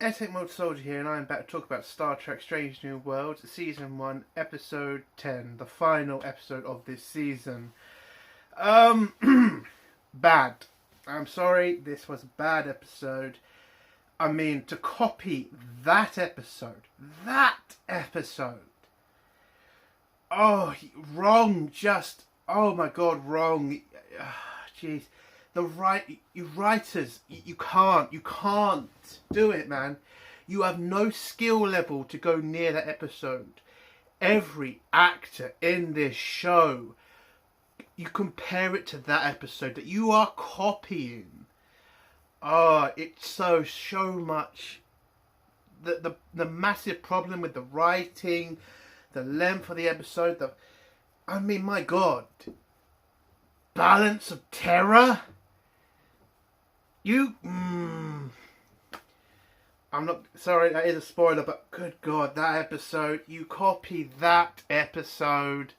Ethic Mode Soldier here, and I'm back to talk about Star Trek Strange New Worlds, Season 1, Episode 10, the final episode of this season. Bad. I'm sorry, this was a bad episode. I mean, to copy that episode, oh, wrong, oh my god, wrong. Jeez. You writers, you can't do it, man. You have no skill level to go near that episode. Every actor in this show, you compare it to that episode that you are copying. Oh, it's so much. The massive problem with the writing, the length of the episode, I mean, my god. Balance of terror? I'm not sorry, that is a spoiler, but good god, that episode, you copy that episode.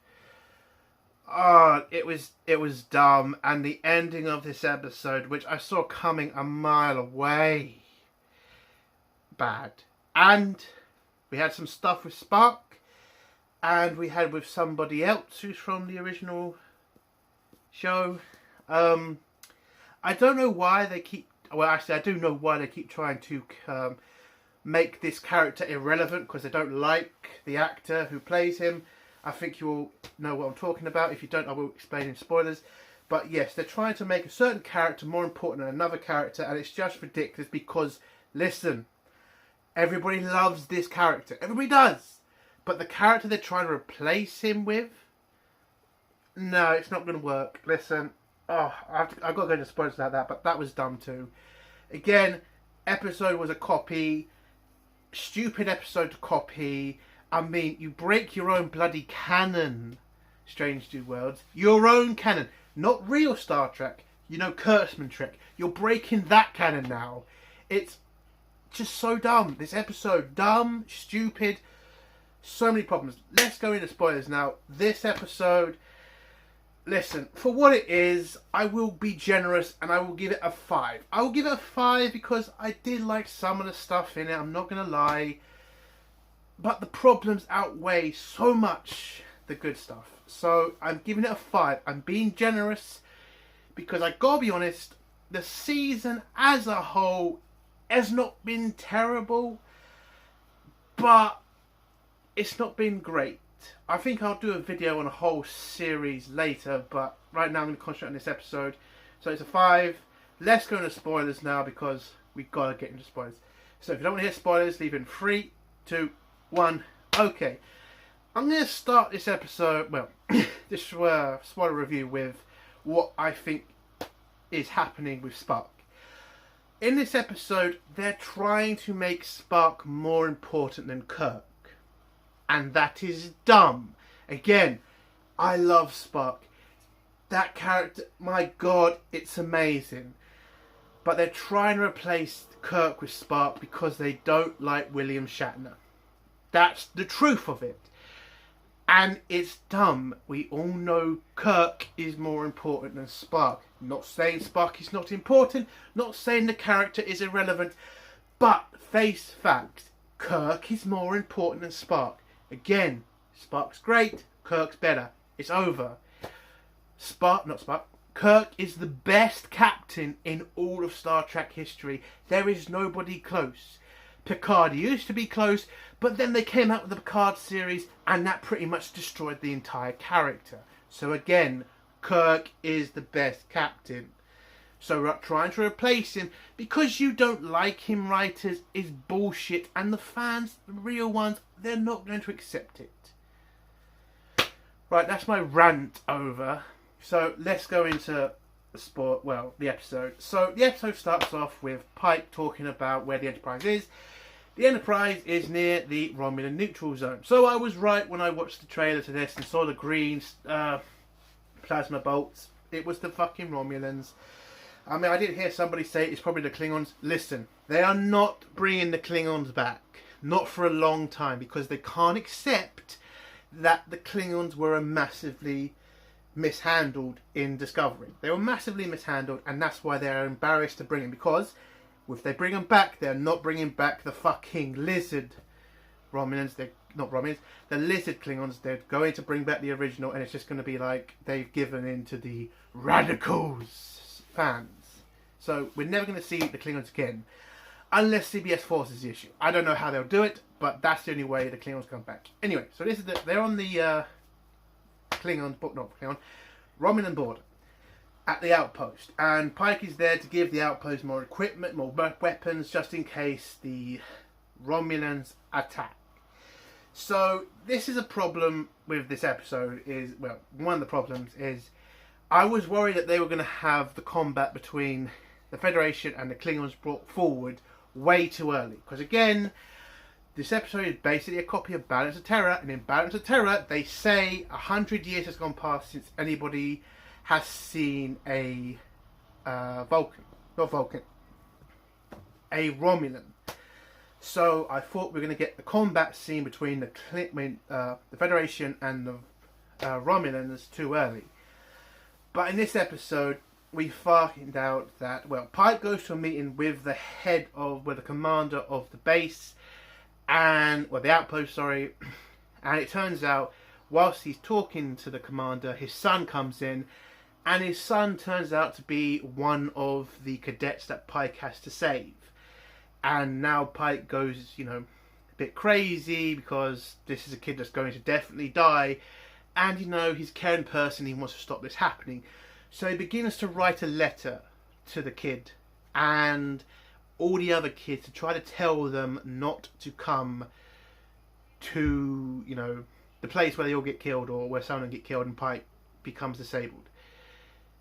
Oh, it was dumb, and the ending of this episode, which I saw coming a mile away, bad. And we had some stuff with Spock, and we had with somebody else who's from the original show. I don't know why they keep... Well, actually, I do know why they keep trying to make this character irrelevant, because they don't like the actor who plays him. I think you all know what I'm talking about. If you don't, I will explain in spoilers. But yes, they're trying to make a certain character more important than another character, and it's just ridiculous because, listen, everybody loves this character. Everybody does. But the character they're trying to replace him with, no, it's not going to work. Listen... Oh, I've got to go into spoilers about that, but that was dumb too. Again, episode was a copy. Stupid episode to copy. I mean, you break your own bloody canon, Strange New Worlds. Your own canon. Not real Star Trek. You know, Kurtzman Trek. You're breaking that canon now. It's just so dumb. This episode, dumb, stupid. So many problems. Let's go into spoilers now. This episode... Listen, for what it is, I will be generous and I will give it a 5. I will give it a 5 because I did like some of the stuff in it, I'm not going to lie. But the problems outweigh so much the good stuff. So I'm giving it a 5. I'm being generous because I gotta be honest, the season as a whole has not been terrible, but it's not been great. I think I'll do a video on a whole series later, but right now I'm going to concentrate on this episode. So it's a 5. Let's go into spoilers now because we've got to get into spoilers. So if you don't want to hear spoilers, leave in 3, 2, 1. Okay. I'm going to start this episode, well, this spoiler review with what I think is happening with Spock. In this episode, they're trying to make Spock more important than Kirk. And that is dumb. Again, I love Spock. That character, my god, it's amazing. But they're trying to replace Kirk with Spock because they don't like William Shatner. That's the truth of it. And it's dumb. We all know Kirk is more important than Spock. Not saying Spock is not important. Not saying the character is irrelevant. But face facts. Kirk is more important than Spock. Again, Spock's great, Kirk's better. It's over. Kirk is the best captain in all of Star Trek history. There is nobody close. Picard used to be close, but then they came out with the Picard series, and that pretty much destroyed the entire character. So again, Kirk is the best captain. So trying to replace him because you don't like him, writers, is bullshit. And the fans, the real ones, they're not going to accept it. Right, that's my rant over. So let's go into the episode. So the episode starts off with Pike talking about where the Enterprise is. The Enterprise is near the Romulan neutral zone. So I was right when I watched the trailer to this and saw the green plasma bolts. It was the fucking Romulans. I mean, I did hear somebody say it's probably the Klingons. Listen, they are not bringing the Klingons back. Not for a long time, because they can't accept that the Klingons were massively mishandled in Discovery. They were massively mishandled, and that's why they're embarrassed to bring them, because If they bring them back, they're not bringing back the fucking lizard Romulans. They're not Romulans. The lizard Klingons. They're going to bring back the original, and it's just going to be like they've given in to the radicals fans. So we're never going to see the Klingons again, unless CBS forces the issue. I don't know how they'll do it, but that's the only way the Klingons come back. Anyway, so this is they're on the Romulan border at the outpost, and Pike is there to give the outpost more equipment, more weapons, just in case the Romulans attack. So this is a problem with this episode. One of the problems is I was worried that they were going to have the combat between the Federation and the Klingons brought forward way too early, because again, this episode is basically a copy of Balance of Terror, and in Balance of Terror they say 100 years has gone past since anybody has seen a a Romulan. So I thought we were going to get the combat scene between the Federation and the Romulans too early. But in this episode, we find out that, Pike goes to a meeting with the commander of the base, the outpost, and it turns out, whilst he's talking to the commander, his son comes in, and his son turns out to be one of the cadets that Pike has to save. And now Pike goes, a bit crazy, because this is a kid that's going to definitely die, and, he's a caring person, he wants to stop this happening. So he begins to write a letter to the kid and all the other kids to try to tell them not to come to, the place where they all get killed, or where someone get killed and Pike becomes disabled.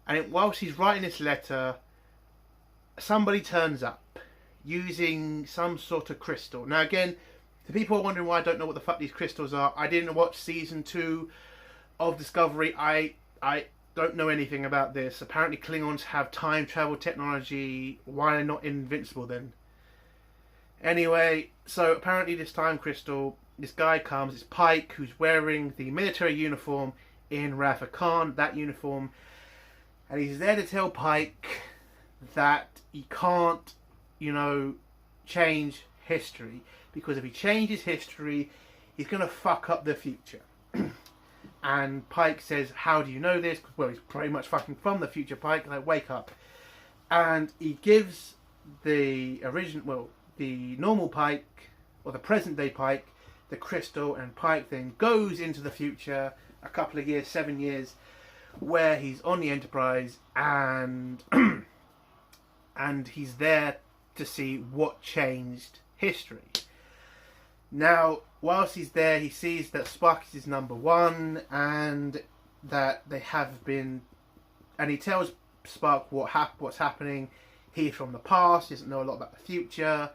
And whilst he's writing this letter, somebody turns up using some sort of crystal. Now again, the people are wondering why I don't know what the fuck these crystals are. I didn't watch season 2 of Discovery. I don't know anything about this. Apparently Klingons have time travel technology. Why are they not invincible then? Anyway, so apparently this time crystal, this guy comes, it's Pike, who's wearing the military uniform in Wrath of Khan, that uniform, and he's there to tell Pike that he can't, change history, because if he changes history, he's going to fuck up the future. And Pike says, how do you know this? Well, he's pretty much fucking from the future, Pike. Like, wake up. And he gives the normal Pike, or the present day Pike, the crystal, and Pike then goes into the future a couple of years, 7 years, where he's on the Enterprise, and and he's there to see what changed history. Now, whilst he's there, he sees that Sparkus is number 1, and that they have been, and he tells Spark what's happening. He's from the past, he doesn't know a lot about the future.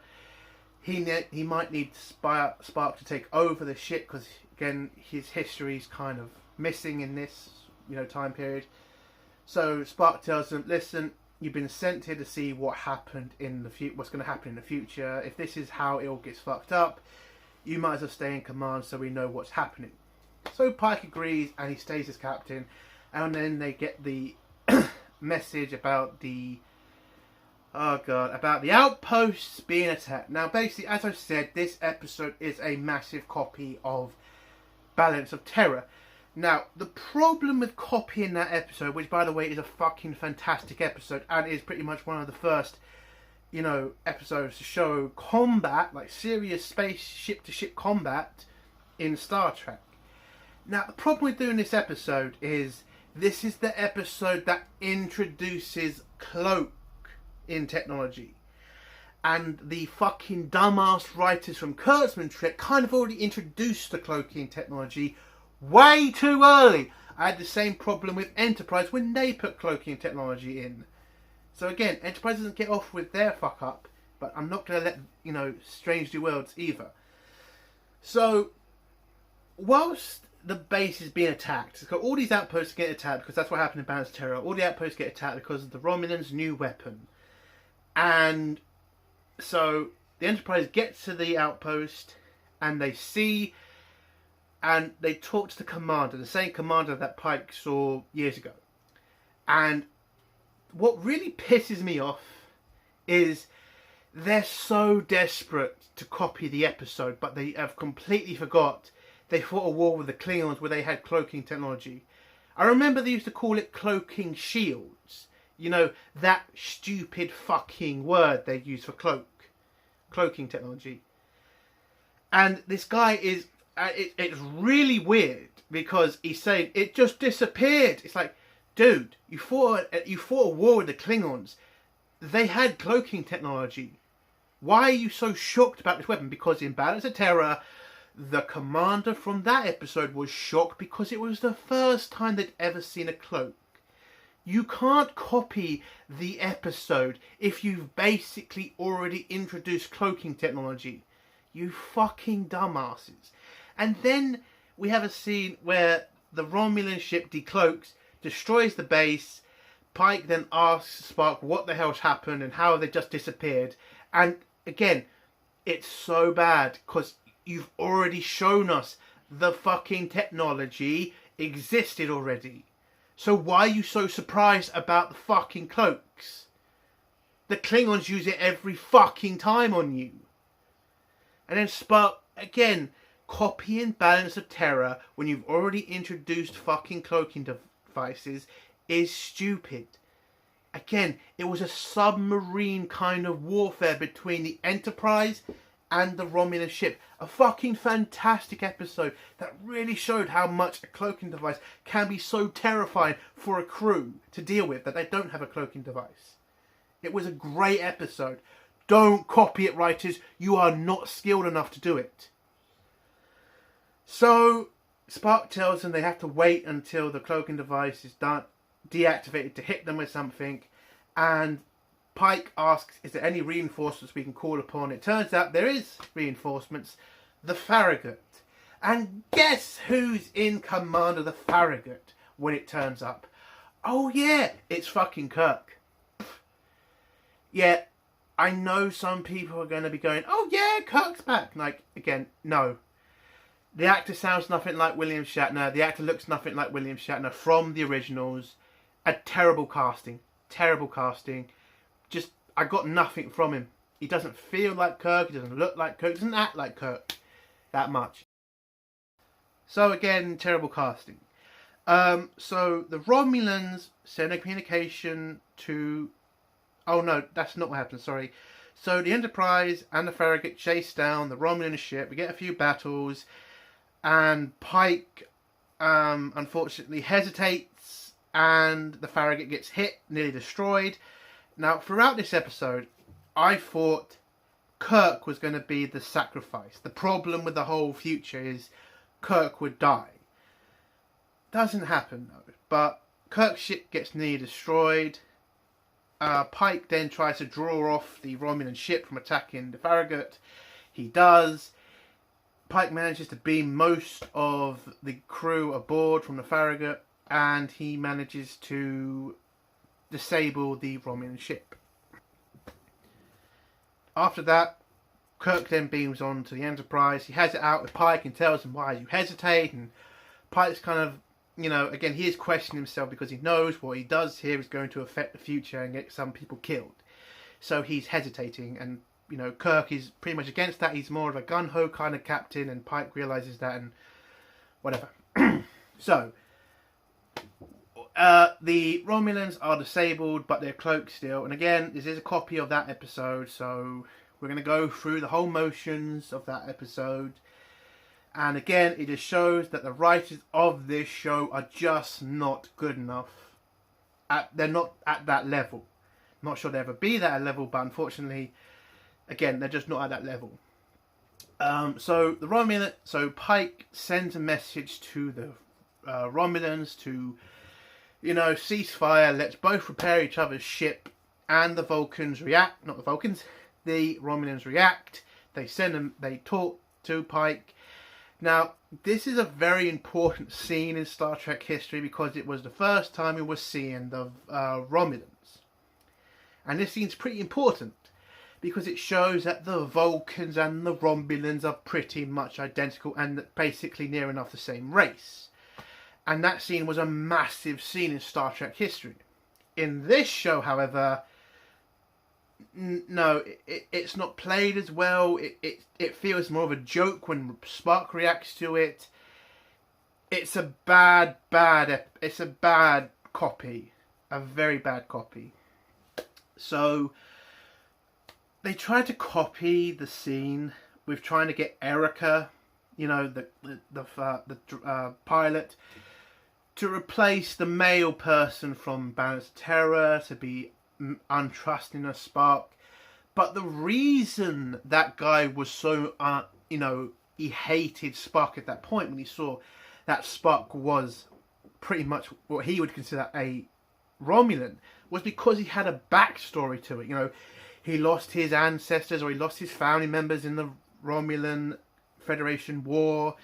He might need Spark to take over the ship, because again, his history's kind of missing in this, time period. So Spark tells him, listen, you've been sent here to see what happened in the what's going to happen in the future. If this is how it all gets fucked up, you might as well stay in command so we know what's happening. So Pike agrees, and he stays as captain, and then they get the message about the outposts being attacked. Now basically, as I've said, this episode is a massive copy of Balance of Terror. Now, the problem with copying that episode, which by the way is a fucking fantastic episode, and is pretty much one of the first, episodes to show combat, like serious space ship-to-ship combat in Star Trek. Now, the problem with doing this episode is, this is the episode that introduces cloak in technology. And the fucking dumbass writers from Kurtzman Trek kind of already introduced the cloaking technology way too early. I had the same problem with Enterprise when they put cloaking technology in. So again, Enterprise doesn't get off with their fuck up, but I'm not going to let, Strange New Worlds either. So, whilst the base is being attacked, it's got all these outposts get attacked, because that's what happened in Balance of Terror. All the outposts get attacked because of the Romulans' new weapon. And so, the Enterprise gets to the outpost, and they see, and they talk to the commander, the same commander that Pike saw years ago. And what really pisses me off is they're so desperate to copy the episode, but they have completely forgot they fought a war with the Klingons where they had cloaking technology. I remember they used to call it cloaking shields. You know, that stupid fucking word they use for cloaking technology. And this guy is, it's really weird because he's saying it just disappeared. It's like, dude, you fought a war with the Klingons. They had cloaking technology. Why are you so shocked about this weapon? Because in Balance of Terror, the commander from that episode was shocked because it was the first time they'd ever seen a cloak. You can't copy the episode if you've basically already introduced cloaking technology. You fucking dumbasses. And then we have a scene where the Romulan ship decloaks, destroys the base. Pike then asks Spock what the hell's happened and how they just disappeared. And again, it's so bad because you've already shown us the fucking technology existed already. So why are you so surprised about the fucking cloaks? The Klingons use it every fucking time on you. And then Spock, again, copying Balance of Terror when you've already introduced fucking cloaking devices is stupid. Again, it was a submarine kind of warfare between the Enterprise and the Romulan ship. A fucking fantastic episode that really showed how much a cloaking device can be so terrifying for a crew to deal with that they don't have a cloaking device. It was a great episode. Don't copy it, writers. You are not skilled enough to do it. So Spock tells them they have to wait until the cloaking device is deactivated to hit them with something. And Pike asks, is there any reinforcements we can call upon? It turns out there is reinforcements. The Farragut. And guess who's in command of the Farragut when it turns up? Oh yeah, it's fucking Kirk. Yeah, I know some people are going to be going, oh yeah, Kirk's back. Like, again, no. The actor sounds nothing like William Shatner. The actor looks nothing like William Shatner from the originals. A terrible casting. Terrible casting. Just, I got nothing from him. He doesn't feel like Kirk. He doesn't look like Kirk. He doesn't act like Kirk that much. So again, terrible casting. So the Romulans send a communication to... Oh no, that's not what happened, sorry. So the Enterprise and the Farragut chase down the Romulan ship. We get a few battles. And Pike, unfortunately, hesitates. And the Farragut gets hit, nearly destroyed. Now, throughout this episode, I thought Kirk was going to be the sacrifice. The problem with the whole future is Kirk would die. Doesn't happen, though. But Kirk's ship gets nearly destroyed. Pike then tries to draw off the Romulan ship from attacking the Farragut. He does. Pike manages to beam most of the crew aboard from the Farragut, and he manages to disable the Romulan ship. After that, Kirk then beams on to the Enterprise. He has it out with Pike and tells him, why you hesitate? And Pike's kind of, you know, again, he is questioning himself because he knows what he does here is going to affect the future and get some people killed. So he's hesitating, and, you know, Kirk is pretty much against that. He's more of a gun-ho kind of captain, and Pike realises that, and whatever. So, the Romulans are disabled, but they're cloaked still. And again, this is a copy of that episode, so we're going to go through the whole motions of that episode. And again, it just shows that the writers of this show are just not good enough. They're not at that level. I'm not sure they'll ever be that level, but unfortunately, again, they're just not at that level. So Pike sends a message to the Romulans to, you know, ceasefire. Let's both repair each other's ship. And the Vulcans react. Not the Vulcans. The Romulans react. They talk to Pike. Now, this is a very important scene in Star Trek history because it was the first time we were seeing the Romulans. And this scene's pretty important because it shows that the Vulcans and the Romulans are pretty much identical and basically near enough the same race. And that scene was a massive scene in Star Trek history. In this show, however, No, it's not played as well. It feels more of a joke when Spock reacts to it. It's a it's a bad copy. A very bad copy. So, they tried to copy the scene with trying to get Erica, you know, the pilot, to replace the male person from Balance of Terror, to be untrusting of Spock. But the reason that guy was so, you know, he hated Spock at that point when he saw that Spock was pretty much what he would consider a Romulan, was because he had a backstory to it. You know, he lost his ancestors, or he lost his family members in the Romulan Federation War.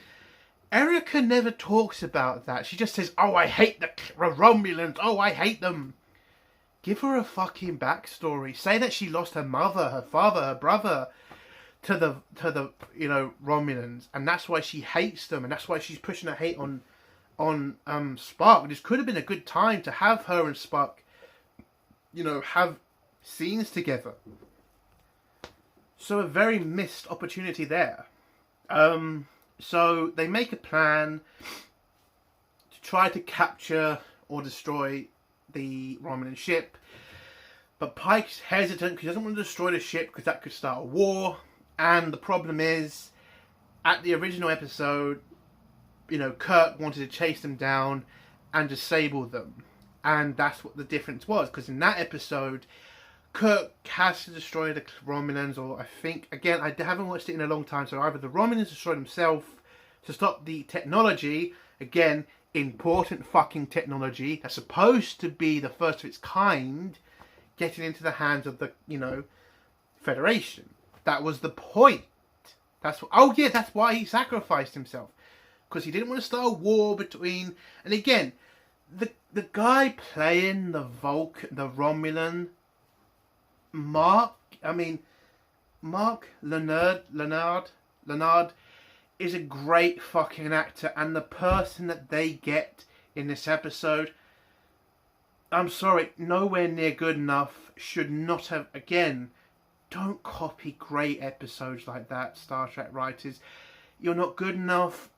Erica never talks about that. She just says, "Oh, I hate the Romulans. Oh, I hate them." Give her a fucking backstory. Say that she lost her mother, her father, her brother to the you know, Romulans, and that's why she hates them, and that's why she's pushing her hate on Spock. This could have been a good time to have her and Spock, you know, have scenes together. So a very missed opportunity there. So they make a plan to try to capture or destroy the Romulan ship, but Pike's hesitant because he doesn't want to destroy the ship because that could start a war. And the problem is, at the original episode, you know, Kirk wanted to chase them down and disable them, and that's what the difference was, because in that episode Kirk has to destroy the Romulans, or I think, again, I haven't watched it in a long time, so either the Romulans destroy themselves to stop the technology, again, important fucking technology, that's supposed to be the first of its kind, getting into the hands of the, you know, Federation. That was the point. That's what, oh yeah, that's why he sacrificed himself. Because he didn't want to start a war between, and again, the guy playing the Romulan, Mark Lenard is a great fucking actor, and the person that they get in this episode, I'm sorry, nowhere near good enough. Should not have, again, don't copy great episodes like that, Star Trek writers. You're not good enough.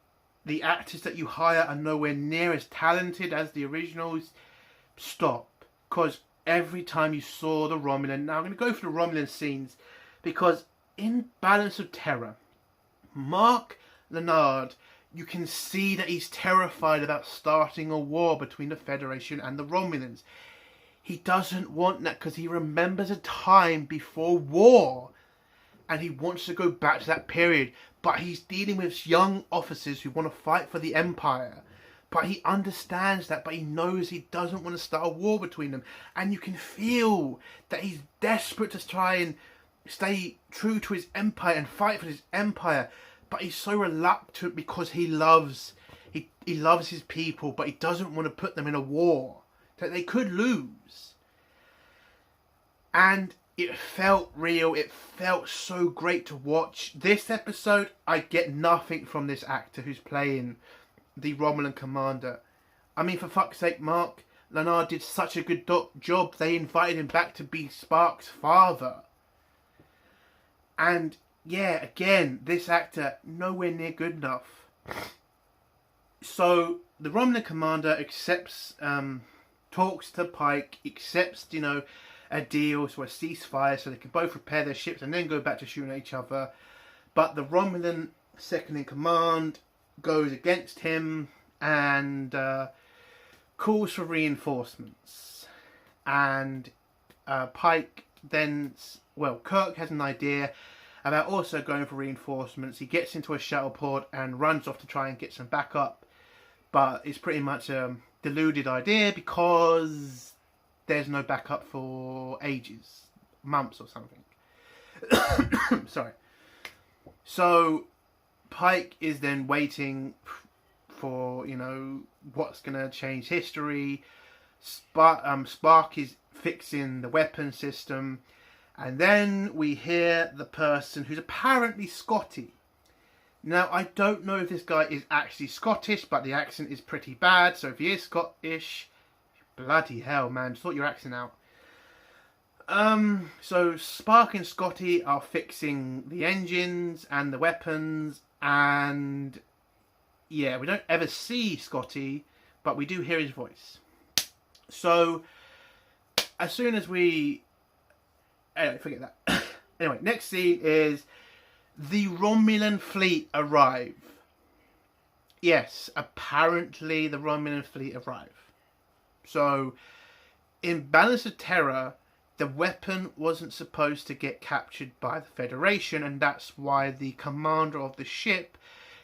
The actors that you hire are nowhere near as talented as the originals. Stop. Because every time you saw the Romulan... Now I'm going to go through the Romulan scenes, because in Balance of Terror, Mark Lenard, you can see that he's terrified about starting a war between the Federation and the Romulans. He doesn't want that because he remembers a time before war, and he wants to go back to that period. But he's dealing with young officers who want to fight for the Empire. But he understands that, but he knows he doesn't want to start a war between them. And you can feel that he's desperate to try and stay true to his Empire and fight for his Empire. But he's so reluctant because he loves his people, but he doesn't want to put them in a war that they could lose. And it felt real. It felt so great to watch. This episode, I get nothing from this actor who's playing the Romulan commander. I mean, for fuck's sake, Mark Lenard did such a good job. They invited him back to be Spock's father. And yeah, again, this actor, nowhere near good enough. So the Romulan commander accepts, talks to Pike, accepts, you know, a deal, so a ceasefire, so they can both repair their ships and then go back to shooting at each other. But the Romulan second in command goes against him and calls for reinforcements. And Pike then, well, Kirk has an idea about also going for reinforcements. He gets into a shuttle pod and runs off to try and get some backup. But it's pretty much a deluded idea because there's no backup for ages, months or something. Sorry. So Pike is then waiting for, you know, what's going to change history. Spock is fixing the weapon system. And then we hear the person who's apparently Scotty. Now, I don't know if this guy is actually Scottish, but the accent is pretty bad. So if he is Scottish, bloody hell, man, sort your accent out. So Spark and Scotty are fixing the engines and the weapons, and yeah, we don't ever see Scotty, but we do hear his voice. So as soon as we... Anyway, forget that. Anyway, next scene is the Romulan fleet arrive. Yes, apparently the Romulan fleet arrive. So, in Balance of Terror, the weapon wasn't supposed to get captured by the Federation, and that's why the commander of the ship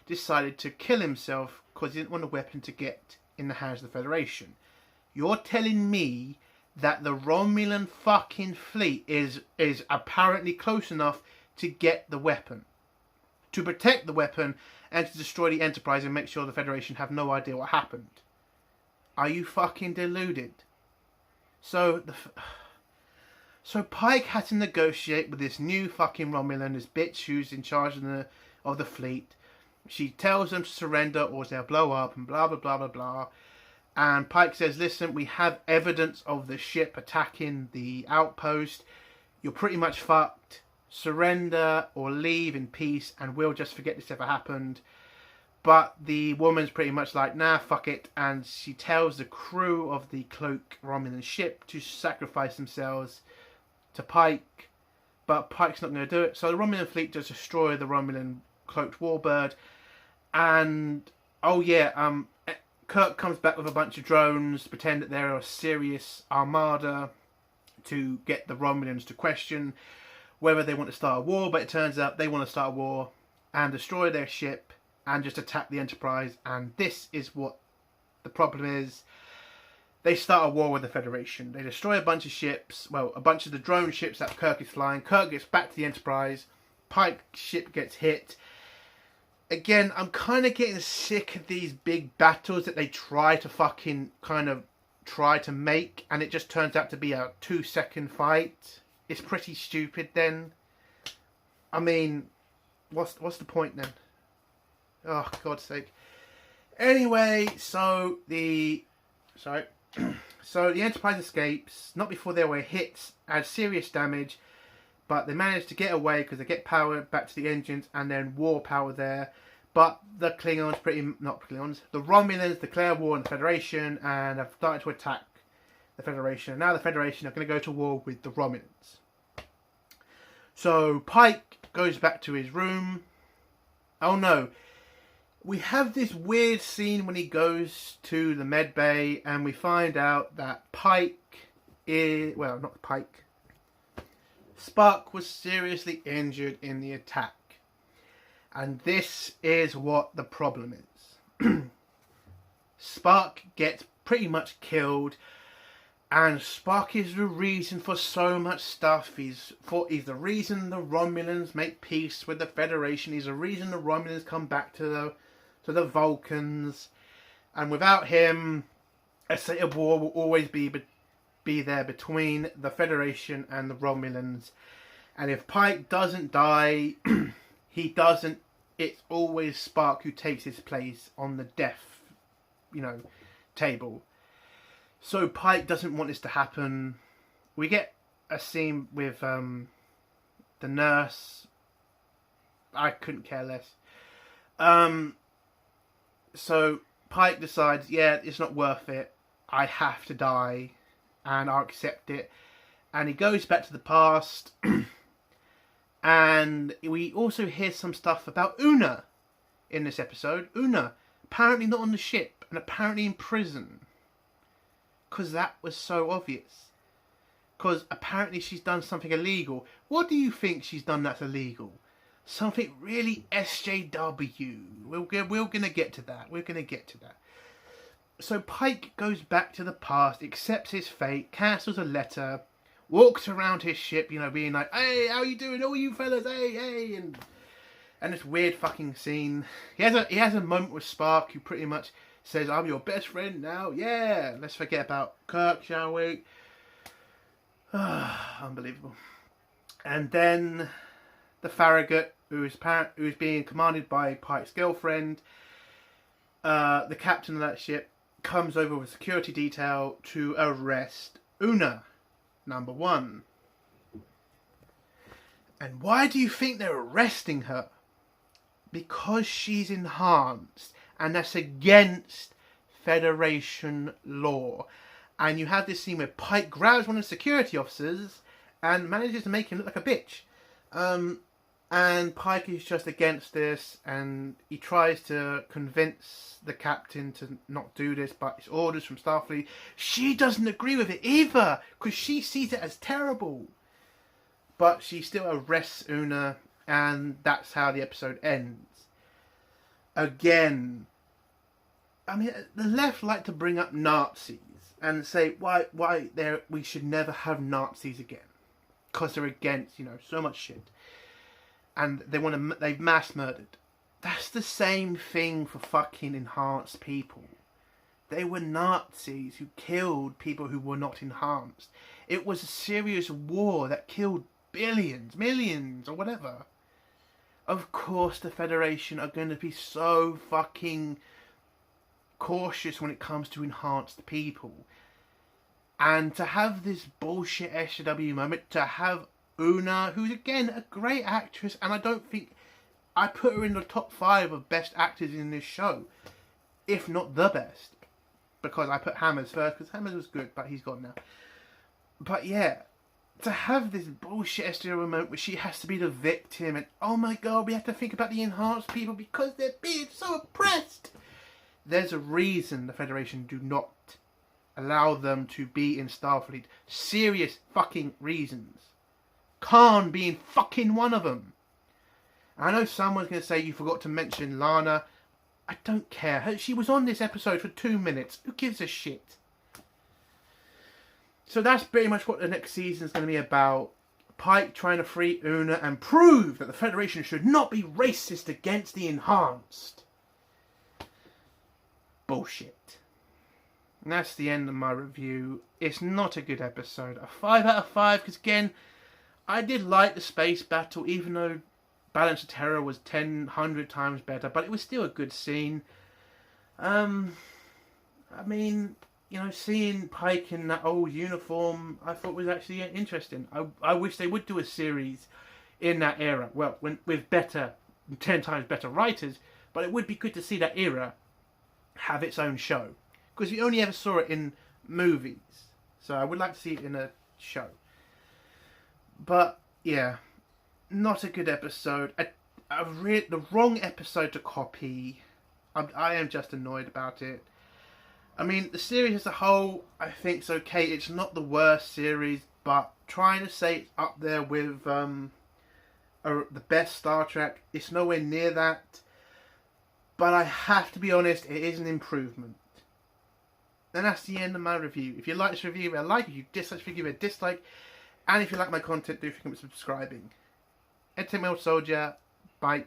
decided to kill himself, because he didn't want the weapon to get in the hands of the Federation. You're telling me that the Romulan fucking fleet is apparently close enough to get the weapon, to protect the weapon, and to destroy the Enterprise and make sure the Federation have no idea what happened? Are you fucking deluded? So Pike had to negotiate with this new fucking Romulan, this bitch who's in charge of the fleet. She tells them to surrender or they'll blow up and blah blah blah blah blah. And Pike says, listen, we have evidence of the ship attacking the outpost. You're pretty much fucked. Surrender or leave in peace and we'll just forget this ever happened. But the woman's pretty much like, nah, fuck it. And she tells the crew of the Cloak Romulan ship to sacrifice themselves to Pike. But Pike's not going to do it. So the Romulan fleet does destroy the Romulan Cloaked Warbird. And, oh yeah, Kirk comes back with a bunch of drones, pretend that they're a serious armada to get the Romulans to question whether they want to start a war, but it turns out they want to start a war and destroy their ship and just attack the Enterprise, and this is what the problem is. They start a war with the Federation. They destroy a bunch of ships, well, a bunch of the drone ships that Kirk is flying. Kirk gets back to the Enterprise. Pike's ship gets hit. Again, I'm kind of getting sick of these big battles that they try to fucking kind of try to make, and it just turns out to be a 2-second fight. It's pretty stupid then. I mean, what's the point then? Oh, God's sake. Anyway, so the Enterprise escapes, not before they were hit, had serious damage, but they managed to get away because they get power back to the engines and then war power there. But the Klingons, the Romulans declare war on the Federation and have started to attack the Federation. And now the Federation are going to go to war with the Romulans. So Pike goes back to his room. Oh no. We have this weird scene when he goes to the med bay and we find out that Pike is... Well, not Pike. Spark was seriously injured in the attack. And this is what the problem is. Spark gets pretty much killed. And Spark is the reason for so much stuff. He's the reason the Romulans make peace with the Federation. He's the reason the Romulans come back to the Vulcans. And without him, a state of war will always be there between the Federation and the Romulans. And if Pike doesn't die, it's always Spark who takes his place on the death, table. So Pike doesn't want this to happen. We get a scene with the nurse. I couldn't care less. So Pike decides, yeah, it's not worth it. I have to die. And I'll accept it. And he goes back to the past. And we also hear some stuff about Una in this episode. Una, apparently not on the ship. And apparently in prison. Because that was so obvious. Because apparently she's done something illegal. What do you think she's done that's illegal? Something really SJW. We're going to get to that. We're going to get to that. So Pike goes back to the past, accepts his fate, cancels a letter, walks around his ship, being like, hey, how you doing? All you fellas, hey, and this weird fucking scene. He has a moment with Spark, who pretty much says, I'm your best friend now. Yeah, let's forget about Kirk, shall we? Unbelievable. And then the Farragut, who is being commanded by Pike's girlfriend, the captain of that ship, comes over with security detail to arrest Una, number 1. And why do you think they're arresting her? Because she's enhanced, and that's against Federation law. And you have this scene where Pike grabs one of the security officers and manages to make him look like a bitch. And Pike is just against this, and he tries to convince the captain to not do this, but it's orders from Starfleet. She doesn't agree with it either, because she sees it as terrible. But she still arrests Una, and that's how the episode ends. Again, I mean, the left like to bring up Nazis and say why we should never have Nazis again, because they're against, so much shit. And they've mass murdered. That's the same thing for fucking enhanced people. They were Nazis who killed people who were not enhanced. It was a serious war that killed billions, millions, or whatever. Of course the Federation are going to be so fucking cautious when it comes to enhanced people. And to have this bullshit SJW moment, to have Una, who's again a great actress, and I don't think I put her in the top 5 of best actors in this show, if not the best, because I put Hammers first, because Hammers was good, but he's gone now. But yeah, to have this bullshit SJW moment where she has to be the victim, and oh my god, we have to think about the enhanced people because they're being so oppressed. There's a reason the Federation do not allow them to be in Starfleet. Serious fucking reasons. Khan being fucking one of them. I know someone's going to say you forgot to mention Lana. I don't care. She was on this episode for 2 minutes. Who gives a shit? So that's pretty much what the next season is going to be about. Pike trying to free Una and prove that the Federation should not be racist against the enhanced. Bullshit. And that's the end of my review. It's not a good episode. A 5 out of 5, because again, I did like the space battle, even though Balance of Terror was 100 times better, but it was still a good scene. I mean, seeing Pike in that old uniform, I thought was actually interesting. I wish they would do a series in that era. Well, with 10 times better writers, but it would be good to see that era have its own show. Because we only ever saw it in movies. So I would like to see it in a show. But, yeah, not a good episode. The wrong episode to copy. I am just annoyed about it. I mean, the series as a whole, I think it's okay. It's not the worst series, but trying to say it's up there with the best Star Trek, it's nowhere near that. But I have to be honest, it is an improvement. And that's the end of my review. If you like this review, a like. If you dislike this review, a dislike. And if you like my content, do think about subscribing. Entertainment Soldier. Bye.